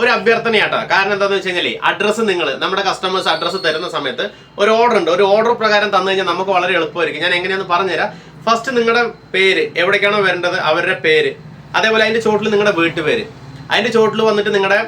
ഒരു അഭ്യർത്ഥനയാട്ടോ. കാരണം എന്താണെന്ന് വെച്ച് കഴിഞ്ഞാൽ അഡ്രസ്സ് നിങ്ങൾ നമ്മുടെ കസ്റ്റമേഴ്സ് അഡ്രസ്സ് തരുന്ന സമയത്ത് ഒരു ഓർഡർ ഉണ്ട്. ഒരു ഓർഡർ പ്രകാരം തന്നു കഴിഞ്ഞാൽ നമുക്ക് വളരെ എളുപ്പമായിരിക്കും. ഞാൻ എങ്ങനെയാണെന്ന് പറഞ്ഞുതരാം. ഫസ്റ്റ് നിങ്ങളുടെ പേര്, എവിടേക്കാണോ വരേണ്ടത് അവരുടെ പേര്, അതേപോലെ അതിൻ്റെ ചോട്ടിൽ നിങ്ങളുടെ വീട്ടുപേര്, അതിൻ്റെ ചോട്ടിൽ വന്നിട്ട് നിങ്ങളുടെ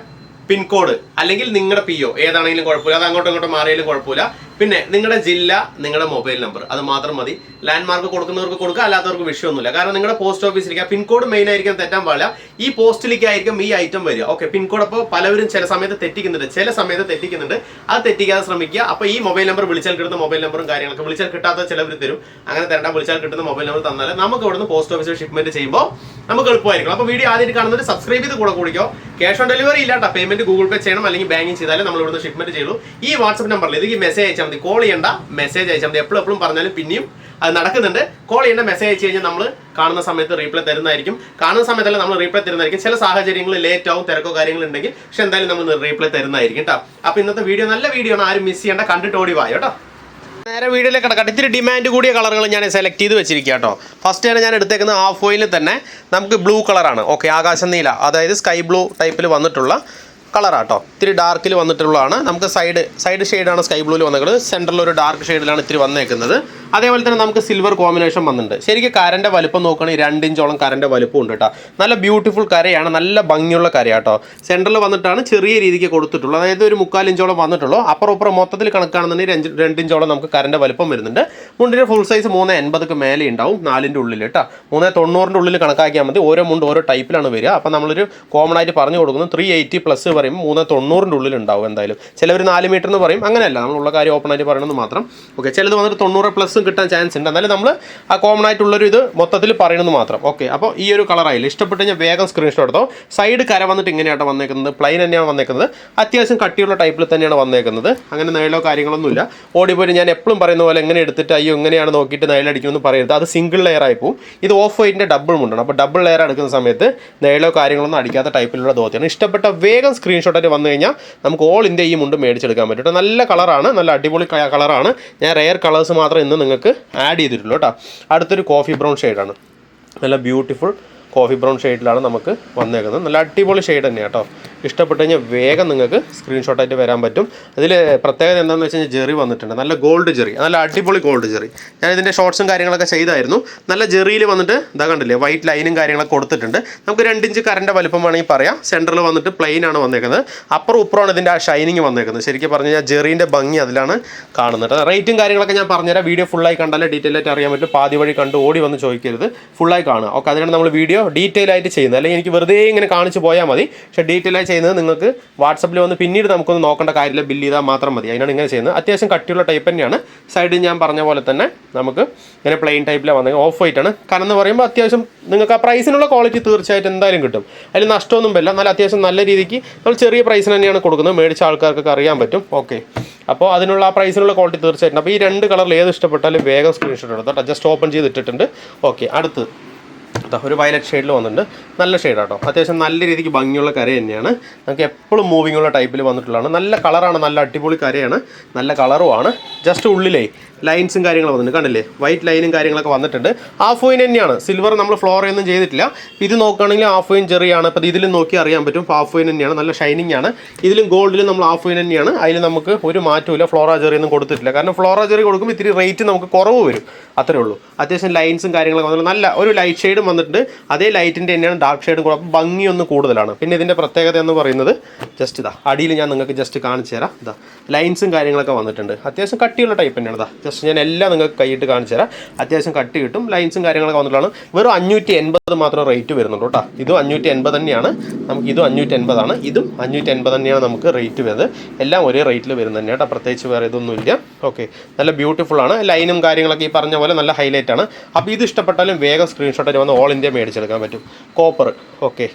പിൻകോഡ് അല്ലെങ്കിൽ നിങ്ങളുടെ PO ഏതാണെങ്കിലും കുഴപ്പമില്ല, അത് അങ്ങോട്ടും ഇങ്ങോട്ടും മാറിയാലും കുഴപ്പമില്ല. പിന്നെ നിങ്ങളുടെ ജില്ല, നിങ്ങളുടെ മൊബൈൽ നമ്പർ, അത് മാത്രം മതി. ലാൻഡ് മാർക്ക് കൊടുക്കുന്നവർക്ക് കൊടുക്കുക, അല്ലാത്തവർക്ക് വിഷയമൊന്നുമില്ല. കാരണം നിങ്ങളുടെ പോസ്റ്റ് ഓഫീസിലേക്ക് പിൻകോഡ് മെയിൻ ആയിരിക്കും തെറ്റാൻ പാടില്ല. ഈ പോസ്റ്റിലേക്കായിരിക്കും ഈ ഐറ്റം വരിക. ഓക്കെ, പിൻകോഡ് അപ്പോൾ പലവരും ചില സമയത്ത് തെറ്റിക്കുന്നുണ്ട്. അത് തെറ്റിക്കാതെ ശ്രമിക്കുക. അപ്പോൾ ഈ മൊബൈൽ നമ്പർ വിളിച്ചാൽ കിട്ടുന്ന മൊബൈൽ നമ്പറും കാര്യങ്ങളൊക്കെ വിളിച്ചാൽ കിട്ടാത്ത ചിലവർ തരും. അങ്ങനെ തരണ്ട, വിളിച്ചാൽ കിട്ടുന്ന മൊബൈൽ നമ്പർ തന്നാൽ നമുക്ക് ഇവിടുന്ന് പോസ്റ്റ് ഓഫീസിൽ ഷിപ്മെന്റ് ചെയ്യുമ്പോൾ നമുക്ക് എളുപ്പമായിരിക്കും. അപ്പോൾ വീഡിയോ ആദ്യമായിട്ട് കാണുന്നത് സബ്സ്ക്രൈബ് ചെയ്ത് കൂടെ കൂടിക്കോ. ക്യാഷ് ഓൺ ഡെലിവറി ഇല്ലാട്ടോ, പേയ്മെന്റ് ഗൂഗിൾ പേ ചെയ്യണം അല്ലെങ്കിൽ ബാങ്കിങ് ചെയ്താലേ നമ്മൾ ഇവിടുന്ന് ഷിപ്മെന്റ് ചെയ്യുള്ളൂ. ഈ വാട്സ്ആപ്പ് നമ്പറിൽ ഇതിലേക്ക് മെസ്സേജ് അയച്ചാൽ മതി. കോൾ ചെയ്യേണ്ട, മെസ്സേജ് അയച്ചാൽ മതി. എപ്പോഴും പറഞ്ഞാലും പിന്നെയും അത് നടക്കുന്നുണ്ട്. കോൾ ചെയ്യേണ്ട, മെസ്സേജ് അയച്ചു കഴിഞ്ഞാൽ നമ്മൾ കാണുന്ന സമയത്ത് റീപ്ലൈ തരുന്നതായിരിക്കും. കാണുന്ന സമയത്തല്ല നമ്മൾ റീപ്ലൈ തരുന്നതായിരിക്കും. ചില സാഹചര്യങ്ങളിൽ ലേറ്റ് ആവും, തിരക്കോ കാര്യങ്ങളുണ്ടെങ്കിൽ, പക്ഷെ എന്തായാലും നമ്മൾ റീപ്ലൈ തരുന്നതായിരിക്കും കേട്ടോ. അപ്പോൾ ഇന്നത്തെ വീഡിയോ നല്ല വീഡിയോ ആണ്, ആരും മിസ് ചെയ്യേണ്ട, കണ്ടിട്ട് ഓടി വായോ കേട്ടോ. നേരെ വീഡിയോയിലേക്ക് കിടക്കട്ടെ. ഇത്തിരി ഡിമാൻഡ് കൂടിയ കളറുകൾ ഞാൻ സെലക്ട് ചെയ്ത് വെച്ചിരിക്കുക കേട്ടോ. ഫസ്റ്റ് ആണ് ഞാൻ എടുത്തേക്കുന്നത് ഹാഫ് ഓയിലിൽ തന്നെ നമുക്ക് ബ്ലൂ കളറാണ്. ഓക്കെ, ആകാശം നീല, അതായത് സ്കൈ ബ്ലൂ ടൈപ്പിൽ വന്നിട്ടുള്ള കളറാട്ടോ. ഇത്തിരി ഡാർക്കിൽ വന്നിട്ടുള്ളതാണ്. നമുക്ക് സൈഡ് ഷെയ്ഡാണ് സ്കൈ ബ്ലൂവിൽ വന്നേക്കുന്നത്. സെൻറ്ററിൽ ഒരു ഡാർക്ക് ഷെയ്ഡിലാണ് ഇത്തിരി വന്നേക്കുന്നത്. അതേപോലെ തന്നെ നമുക്ക് സിൽവർ കോമ്പിനേഷൻ വന്നിട്ടുണ്ട്. ശരിക്കും കരൻ്റെ വലുപ്പം നോക്കുകയാണെങ്കിൽ 2 ഇഞ്ചോളം കരൻ്റെ വലുപ്പം ഉണ്ട് കേട്ടോ. നല്ല ബ്യൂട്ടിഫുൾ കരയാണ്, നല്ല ഭംഗിയുള്ള കരയാട്ടോ. സെൻറ്ററിൽ വന്നിട്ടാണ് ചെറിയ രീതിക്ക് കൊടുത്തിട്ടുള്ളത്, അതായത് ഒരു 3/4 ഇഞ്ചോളം വന്നിട്ടുള്ളൂ. അപ്പുറം മൊത്തത്തിൽ കണക്കാണെന്നുണ്ടെങ്കിൽ 2 ഇഞ്ചോളം നമുക്ക് കരൻ്റെ വലുപ്പം വരുന്നുണ്ട്. മുണ്ടിൻ്റെ ഫുൾ സൈസ് 380 മേലെ ഉണ്ടാവും, 4ൻ്റെ ഉള്ളിൽ കേട്ടോ. 390 ഉള്ളിൽ കണക്കാക്കിയാൽ മതി. ഓരോ മുണ്ട് ഓരോ ടൈപ്പിലാണ് വരിക. അപ്പോൾ നമ്മളൊരു കോമൺ ആയിട്ട് പറഞ്ഞു കൊടുക്കുന്നത് 380 പ്ലസ് പറയുമ്പോൾ 390 ഉള്ളിൽ ഉണ്ടാവും എന്തായാലും. ചിലവർ 4 മീറ്റർ എന്ന് പറയും, അങ്ങനെയല്ല, നമ്മളുള്ള കാര്യം ഓപ്പൺ ആയിട്ട് പറയണമെന്ന് മാത്രം. ഓക്കെ, ചിലത് വന്നിട്ട് 90 പ്ലസ് കിട്ടാൻ ചാൻസ് ഉണ്ട്. എന്നാലും നമ്മൾ ആ കോമൺ ആയിട്ടുള്ളൊരു ഇത് മൊത്തത്തിൽ പറയണമെന്ന് മാത്രം. ഓക്കെ, അപ്പോൾ ഈ ഒരു കളറായില്ല. ഇഷ്ടപ്പെട്ട് കഴിഞ്ഞാൽ വേഗം സ്ക്രീൻഷോട്ട് എടുത്തോ. സൈഡ് കര വന്നിട്ട് ഇങ്ങനെയാട്ടോ വന്നേക്കുന്നത്, പ്ലെയിൻ തന്നെയാണ് വന്നേക്കുന്നത്. അത്യാവശ്യം കട്ടിയുള്ള ടൈപ്പിൽ തന്നെയാണ് വന്നേക്കുന്നത്. അങ്ങനെ നീളോ കാര്യങ്ങളൊന്നുമില്ല. ഓടിപ്പോയി ഞാൻ എപ്പോഴും പറയുന്ന പോലെ എങ്ങനെ എടുത്തിട്ട് അയ്യോ എങ്ങനെയാണ് നോക്കിയിട്ട് നീളടിക്കുമെന്ന് പറയരുത്. അത് സിംഗിൾ ലെയർ ആയി പോകും. ഇത് ഓഫ് വൈറ്റിൻ്റെ ഡബിൾ മുണ്ടാണ്. അപ്പോൾ ഡബിൾ ലെയർ എടുക്കുന്ന സമയത്ത് നീളോ കാര്യങ്ങളൊന്നും അടിക്കാത്ത ടൈപ്പിലുള്ള ധോത്തിയാണ്. ഇഷ്ടപ്പെട്ട വേഗം സ്ക്രീൻഷോട്ടായിട്ട് വന്നു കഴിഞ്ഞാൽ നമുക്ക് ഓൾ ഇന്ത്യ ഈ മുണ്ട് മേടിച്ചെടുക്കാൻ പറ്റും. നല്ല കളറാണ്, നല്ല അടിപൊളി കളറാണ്. ഞാൻ റെയർ കളേഴ്സ് മാത്രം ഇന്ന് നിങ്ങൾക്ക് ആഡ് ചെയ്തിട്ടുള്ളൂ കേട്ടോ. അടുത്തൊരു കോഫി ബ്രൗൺ ഷെയ്ഡാണ്, നല്ല ബ്യൂട്ടിഫുൾ കോഫി ബ്രൗൺ ഷെയ്ഡിലാണ് നമുക്ക് വന്നേക്കുന്നത്. നല്ല അടിപൊളി ഷെയ്ഡ് തന്നെയാണ് കേട്ടോ. ഇഷ്ടപ്പെട്ട് കഴിഞ്ഞാൽ വേഗം നിങ്ങൾക്ക് സ്ക്രീൻഷോട്ടായിട്ട് വരാൻ പറ്റും. അതിൽ പ്രത്യേകത എന്താണെന്ന് വെച്ച് കഴിഞ്ഞാൽ ജെറി വന്നിട്ടുണ്ട്, നല്ല ഗോൾഡ് ജെറി, നല്ല അടിപൊളി ഗോൾഡ് ജെറി. ഞാൻ ഇതിൻ്റെ ഷോർട്സും കാര്യങ്ങളൊക്കെ ചെയ്തായിരുന്നു. നല്ല ജെറിയിൽ വന്നിട്ട് ഇതാ കണ്ടില്ലേ, വൈറ്റ് ലൈനും കാര്യങ്ങളൊക്കെ കൊടുത്തിട്ടുണ്ട്. നമുക്ക് 2 ഇഞ്ച് കരൻ്റെ വലുപ്പം വേണമെങ്കിൽ പറയാം. സെൻറ്ററിൽ വന്നിട്ട് പ്ലെയിൻ ആണ് വന്നേക്കുന്നത്. അപ്പുറം ഇപ്പുറമാണ് ഇതിൻ്റെ ആ ഷൈനിങ് വന്നേക്കുന്നത്. ശരിക്കും പറഞ്ഞു കഴിഞ്ഞാൽ ജെറീൻ്റെ ഭംഗി അതിലാണ് കാണുന്നത്. റേറ്റും കാര്യങ്ങളൊക്കെ ഞാൻ പറഞ്ഞുതരാം. വീഡിയോ ഫുള്ളായി കണ്ടാലേ ഡീറ്റെയിൽ ആയിട്ട് അറിയാൻ പറ്റും. പാതി വഴി കണ്ട് ഓടി വന്ന് ചോദിക്കരുത്, ഫുള്ളായി കാണുക. ഓക്കെ, അതിനാണ് നമ്മൾ വീഡിയോ ഡീറ്റെയിൽ ആയിട്ട് ചെയ്യുന്നത്. അല്ലെങ്കിൽ എനിക്ക് വെറുതെ ഇങ്ങനെ കാണിച്ച് പോയാൽ മതി. പക്ഷേ ഡീറ്റെയിൽ ആയി ചെയ്യുന്നത് നിങ്ങൾക്ക് വാട്സപ്പിൽ വന്ന് പിന്നീട് നമുക്കൊന്ന് നോക്കേണ്ട കാര്യമില്ല, ബില്ല് ചെയ്താൽ മാത്രം മതി. അതിനാണ് ഇങ്ങനെ ചെയ്യുന്നത്. അത്യാവശ്യം കട്ടിയുള്ള ടൈപ്പ് തന്നെയാണ്. സൈഡിൽ ഞാൻ പറഞ്ഞ പോലെ തന്നെ നമുക്ക് ഇങ്ങനെ പ്ലെയിൻ ടൈപ്പിലാണ് വന്നത്. ഓഫ് വൈറ്റ് ആണ്. കാരണം എന്ന് പറയുമ്പോൾ അത്യാവശ്യം നിങ്ങൾക്ക് ആ പ്രൈസിനുള്ള ക്വാളിറ്റി തീർച്ചയായിട്ടും എന്തായാലും കിട്ടും. അതിൽ നഷ്ടമൊന്നും വരില്ല. എന്നാൽ അത്യാവശ്യം നല്ല രീതിക്ക് നമ്മൾ ചെറിയ പ്രൈസിന് തന്നെയാണ് കൊടുക്കുന്നത്. മേടിച്ച ആൾക്കാർക്കൊക്കെ അറിയാൻ പറ്റും. ഓക്കെ, അപ്പോൾ അതിനുള്ള ആ പ്രൈസിനുള്ള ക്വാളിറ്റി തീർച്ചയായിട്ടും. അപ്പോൾ ഈ 2 കളറിൽ ഏത് ഇഷ്ടപ്പെട്ടാലും വേഗം സ്ക്രീൻഷോട്ട് എടുത്തോ. Just open ചെയ്തിട്ടിട്ടുണ്ട്. ഓക്കെ, അടുത്ത് ഒരു വയലറ്റ് ഷെയ്ഡിൽ വന്നിട്ടുണ്ട്. നല്ല ഷെയ്ഡാട്ടോ. അത്യാവശ്യം നല്ല രീതിക്ക് ഭംഗിയുള്ള കര തന്നെയാണ്. നമുക്ക് എപ്പോഴും മൂവിങ് ഉള്ള ടൈപ്പിൽ വന്നിട്ടുള്ളതാണ്. നല്ല കളറാണ്, നല്ല അടിപൊളി കരയാണ്, നല്ല കളറുമാണ്. ജസ്റ്റ് ഉള്ളിലേ ലൈൻസും കാര്യങ്ങളും വന്നിട്ടുണ്ട്, കണ്ടില്ലേ, വൈറ്റ് ലൈനും കാര്യങ്ങളൊക്കെ വന്നിട്ടുണ്ട്. ഹാഫ് ഓയിൻ തന്നെയാണ്, സിൽവർ നമ്മൾ ഫ്ലോറൊന്നും ചെയ്തിട്ടില്ല. ഇത് നോക്കുകയാണെങ്കിൽ ഹാഫ് ഓയിൻ ചെറിയാണ്. അപ്പോൾ ഇതിലും നോക്കി അറിയാൻ പറ്റും ഹാഫ് ഓയിൻ തന്നെയാണ്, നല്ല ഷൈനിങ് ആണ്. ഇതിലും ഗോൾഡിലും നമ്മൾ ഹാഫ് ഓയിൻ തന്നെയാണ്. അതിൽ നമുക്ക് ഒരു മാറ്റമില്ല. ഫ്ലോറ ജെറിയൊന്നും കൊടുത്തിട്ടില്ല. കാരണം ഫ്ലോറ ജെറി കൊടുക്കുമ്പോൾ ഇത്തിരി റേറ്റ് നമുക്ക് കുറവ് വരും, അത്രേ ഉള്ളൂ. അത്യാവശ്യം ലൈൻസും കാര്യങ്ങളൊക്കെ വന്നിട്ട് നല്ല ഒരു ലൈറ്റ് ഷെയ്ഡും വന്നിട്ടുണ്ട്. അതേ ലൈറ്റിൻ്റെ തന്നെയാണ് ഡാർക്ക് ഷെയ്ഡും കൂടെ. അപ്പോൾ ഭംഗിയൊന്ന് കൂടുതലാണ്. പിന്നെ ഇതിൻ്റെ പ്രത്യേകത എന്ന് പറയുന്നത് ജസ്റ്റ് ഇതാ അടിയിൽ ഞാൻ നിങ്ങൾക്ക് ജസ്റ്റ് കാണിച്ചു തരാം. ഇതാ ലൈൻസും കാര്യങ്ങളൊക്കെ വന്നിട്ടുണ്ട്. അത്യാവശ്യം കട്ടിയുള്ള ടൈപ്പ് തന്നെയാണ്. ഇതാ ജസ്റ്റ് ഞാൻ എല്ലാം നിങ്ങൾക്ക് കൈയിട്ട് കാണിച്ചു തരാം. അത്യാവശ്യം കട്ടി കിട്ടും. ലൈൻസും കാര്യങ്ങളൊക്കെ വന്നിട്ടുള്ളതാണ്. വെറും 580 മാത്രം റേറ്റ് വരുന്നുള്ളൂ കേട്ടോ. ഇതും 580 തന്നെയാണ്. നമുക്ക് ഇതും 580 ആണ്. ഇതും 580 തന്നെയാണ് നമുക്ക് റേറ്റ് വരുന്നത്. എല്ലാം ഒരേ റേറ്റിൽ വരുന്നത് തന്നെയാണ് കേട്ടോ. പ്രത്യേകിച്ച് വേറെ ഇതൊന്നുമില്ല. ഓക്കെ, നല്ല ബ്യൂട്ടിഫുൾ ആണ്. ലൈനും കാര്യങ്ങളൊക്കെ ഈ പറഞ്ഞ പോലെ നല്ല ഹൈലൈറ്റ് ആണ്. അപ്പോൾ ഇത് ഇഷ്ടപ്പെട്ടാലും വേഗം സ്ക്രീൻഷോട്ടായിട്ട് വന്ന് ഓൾ ഇന്ത്യ മേടിച്ചെടുക്കാൻ പറ്റും. കോപ്പർ, ഓക്കെ,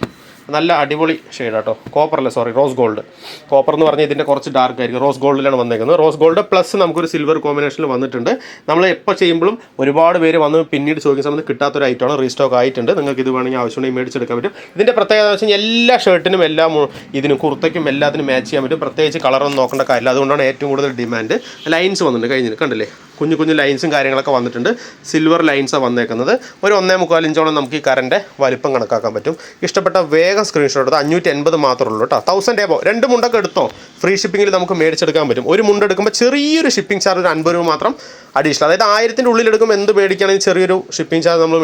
നല്ല അടിപൊളി ഷെയ്ഡാട്ടോ. കോപ്പറല്ല, സോറി, റോസ് ഗോൾഡ്. കോപ്പർ എന്ന് പറഞ്ഞാൽ ഇതിൻ്റെ കുറച്ച് ഡാർക്ക് ആയിരിക്കും. റോസ് ഗോൾഡിലാണ് വന്നേക്കുന്നത്. റോസ് ഗോൾഡ് പ്ലസ് നമുക്കൊരു സിൽവർ കോമ്പിനേഷനിൽ വന്നിട്ടുണ്ട്. നമ്മൾ എപ്പോൾ ചെയ്യുമ്പോഴും ഒരുപാട് പേര് വന്ന് പിന്നീട് ചോദിക്കുന്ന സമയത്ത് കിട്ടാത്തൊരു ഐറ്റമാണ്. റീസ്റ്റോക്ക് ആയിട്ടുണ്ട്. നിങ്ങൾക്ക് ഇത് വേണമെങ്കിൽ ആവശ്യമുണ്ടെങ്കിൽ മേടിച്ചെടുക്കാൻ പറ്റും. ഇതിൻ്റെ പ്രത്യേകത എന്ന് വെച്ചാൽ എല്ലാ ഷർട്ടിനും എല്ലാം ഇതിനും കുർത്തയ്ക്കും എല്ലാത്തിനും മാച്ച് ചെയ്യാൻ പറ്റും. പ്രത്യേകിച്ച് കളറൊന്നും നോക്കേണ്ട കാര്യമില്ല. അതുകൊണ്ടാണ് ഏറ്റവും കൂടുതൽ ഡിമാൻഡ്. ലൈൻസ് വന്നിട്ടുണ്ട് കഴിഞ്ഞിട്ട്, കണ്ടില്ലേ, കുഞ്ഞു കുഞ്ഞു ലൈൻസും കാര്യങ്ങളൊക്കെ വന്നിട്ടുണ്ട്. സിൽവർ ലൈൻസാണ് വന്നേക്കുന്നത്. ഒരു 1.25 ഇഞ്ചോളം നമുക്ക് ഈ കാറിൻ്റെ വലിപ്പം കണക്കാക്കാൻ പറ്റും. ഇഷ്ടപ്പെട്ട വേഗം സ്ക്രീൻഷോട്ട് എടുത്ത് 580 മാത്രമേ ഉള്ളൂ കേട്ടോ. 1000 എബോ 2 മുണ്ടൊക്കെ എടുത്തോ ഫ്രീ ഷിപ്പിങ്ങിൽ നമുക്ക് മേടിച്ചെടുക്കാൻ പറ്റും. ഒരു മുണ്ട് എടുക്കുമ്പോൾ ചെറിയൊരു ഷിപ്പിംഗ് ചാർജ് ഒരു 50 രൂപ മാത്രം അഡീഷണൽ. അതായത് 1000-ൻ്റെ ഉള്ളിൽ എടുക്കുമ്പോൾ എന്ത് മേടിക്കുകയാണെങ്കിൽ ചെറിയൊരു ഷിപ്പിംഗ് ചാർജ് നമ്മൾ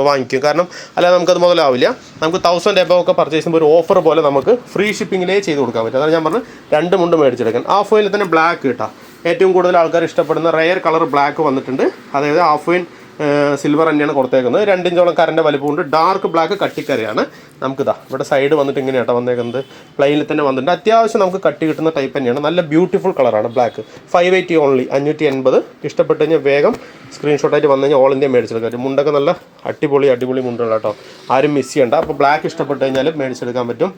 വാങ്ങിക്കും. കാരണം അല്ലാതെ നമുക്കത് മുതലാവില്ല. നമുക്ക് 1000 എബോ ഒക്കെ പർച്ചേസ് ചെയ്യുമ്പോൾ ഒരു ഓഫർ പോലെ നമുക്ക് ഫ്രീ ഷിപ്പിങ്ങിലേ ചെയ്ത് കൊടുക്കാൻ പറ്റും. അതാണ് ഞാൻ പറഞ്ഞത് 2 മുണ്ട് മേടിച്ചെടുക്കാൻ. ഹാഫ് ഓയിൽ തന്നെ ബ്ലാക്ക് കിട്ടാം. ഏറ്റവും കൂടുതൽ ആൾക്കാർ ഇഷ്ടപ്പെടുന്ന റെയർ കളർ ബ്ലാക്ക് വന്നിട്ടുണ്ട്. അതായത് ഹാഫ് ഓയിൽ സിൽവർ തന്നെയാണ് കൊടുത്തേക്കുന്നത്. 2 ഇഞ്ചോളം കരൻ്റെ വലിപ്പമുണ്ട്. ഡാർക്ക് ബ്ലാക്ക് കട്ടിക്കരയാണ്. നമുക്കിതാ ഇവിടെ സൈഡ് വന്നിട്ട് ഇങ്ങനെയാട്ടോ വന്നേക്കുന്നത്. പ്ലെയിനിൽ തന്നെ വന്നിട്ടുണ്ട്. അത്യാവശ്യം നമുക്ക് കട്ടി കിട്ടുന്ന ടൈപ്പ് തന്നെയാണ്. നല്ല ബ്യൂട്ടിഫുൾ കളറാണ് ബ്ലാക്ക്. 580 ഓൺലി 580. ഇഷ്ടപ്പെട്ട് കഴിഞ്ഞാൽ വേഗം സ്ക്രീൻഷോട്ടായിട്ട് വന്നു കഴിഞ്ഞാൽ ഓൾ ഇന്ത്യ മേടിച്ചെടുക്കാം. മുണ്ടൊക്കെ നല്ല അടിപൊളി മുണ്ടുള്ള കേട്ടോ. ആരും മിസ് ചെയ്യണ്ട. അപ്പോൾ ബ്ലാക്ക് ഇഷ്ടപ്പെട്ട് കഴിഞ്ഞാൽ മേടിച്ചെടുക്കാൻ പറ്റും.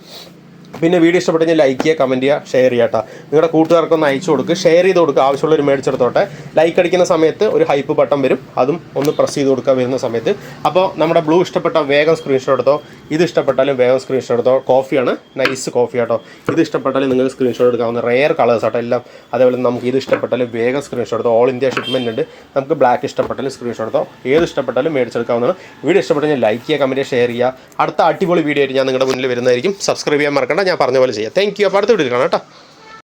പിന്നെ വീഡിയോ ഇഷ്ടപ്പെട്ട് കഴിഞ്ഞാൽ ലൈക്ക് ചെയ്യുക, കമൻറ്റ് ചെയ്യുക, ഷെയർ ചെയ്യുക കേട്ടോ. നിങ്ങളുടെ കൂട്ടുകാർക്കൊന്ന് അയച്ചു കൊടുക്കുക, ഷെയർ ചെയ്ത് കൊടുക്കുക. ആവശ്യമുള്ളവർ മേടിച്ചെടുത്തോട്ടെ. ലൈക്ക് അടിക്കുന്ന സമയത്ത് ഒരു ഹൈപ്പ് ബട്ടൺ വരും, അതും ഒന്ന് പ്രസ് ചെയ്ത് കൊടുക്കുക വരുന്ന സമയത്ത്. അപ്പോൾ നമ്മുടെ ബ്ലൂ ഇഷ്ടപ്പെട്ട വേഗം സ്ക്രീൻഷോട്ട് എടുത്തോ. ഇത് ഇഷ്ടപ്പെട്ടാലും വേഗം സ്ക്രീൻഷോട്ട് എടുത്തോ. കോഫിയാണ്, നൈസ് കോഫി കേട്ടോ. ഇത് ഇഷ്ടപ്പെട്ടാലും നിങ്ങൾക്ക് സ്ക്രീൻഷോട്ട് എടുക്കാവുന്ന റെയർ കളേഴ്സ് ആട്ടോ എല്ലാം. അതേപോലെ നമുക്ക് ഇത് ഇഷ്ടപ്പെട്ടാലും വേഗം സ്ക്രീൻഷോട്ട് എടുത്തോ. ഓൾ ഇന്ത്യ ഷിപ്മെൻ്റ് ഉണ്ട്. നമുക്ക് ബ്ലാക്ക് ഇഷ്ടപ്പെട്ടാലും സ്ക്രീൻഷോട്ട് എടുത്തോ. ഏത് ഇഷ്ടപ്പെട്ടാലും മേടിച്ചെടുക്കാവുന്നതാണ്. വീഡിയോ ഇഷ്ടപ്പെട്ട് കഴിഞ്ഞാൽ ലൈക്ക് ചെയ്യുക, കമൻറ്റ് ചെയ്യുക, ഷെയർ ചെയ്യുക. അടുത്ത അടിപൊളി വീഡിയോ ആയിട്ട് ഞാൻ നിങ്ങളുടെ മുന്നിൽ വരുന്നതായിരിക്കും. സബ്സ്ക്രൈബ് ചെയ്യാൻ മറക്കണ്ട. ഞാൻ പറഞ്ഞ പോലെ ചെയ്യാം. Thank you. അപ്പോൾ അടുത്ത വീഡിയോ കാണാം കേട്ടോ.